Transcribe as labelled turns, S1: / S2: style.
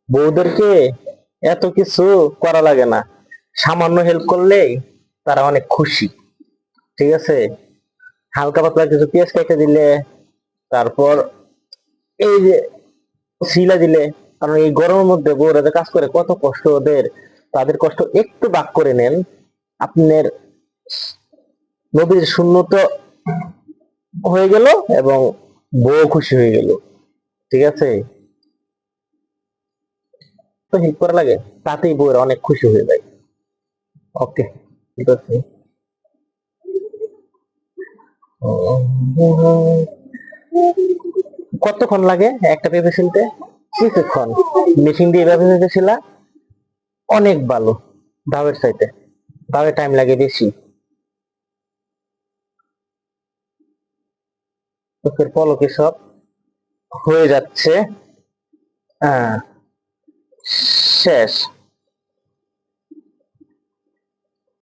S1: বউদেরকে এত কিছু করা লাগে না, সামান্য হেল্প করলেই তারা অনেক খুশি। ঠিক আছে, হালকা পাতলা কিছু পেঁয়াজ কেটে দিলে, তারপর এই যে শিলা দিলে, কারণ এই গরমের মধ্যে বউরা যে কাজ করে কত কষ্ট ওদের, তাদের কষ্ট একটু ভাগ করে নেন। আপনার নবীর শূন্যত হয়ে গেল এবং বউ খুশি হয়ে গেল। ঠিক আছে, তো হেল্প করা লাগে, তাতেই বউরা অনেক খুশি হয়ে যায়। ওকে, ঠিক আছে। কতক্ষণ লাগে একটা পেঁপে ছিলতে? কিছুক্ষণ। মেশিন দিয়ে পেঁপে ছিলা অনেক ভালো, ডাবের চাইতে। ডাবে টাইম লাগে বেশি। চোখের পলকে সব হয়ে যাচ্ছে। হ্যাঁ, শেষ।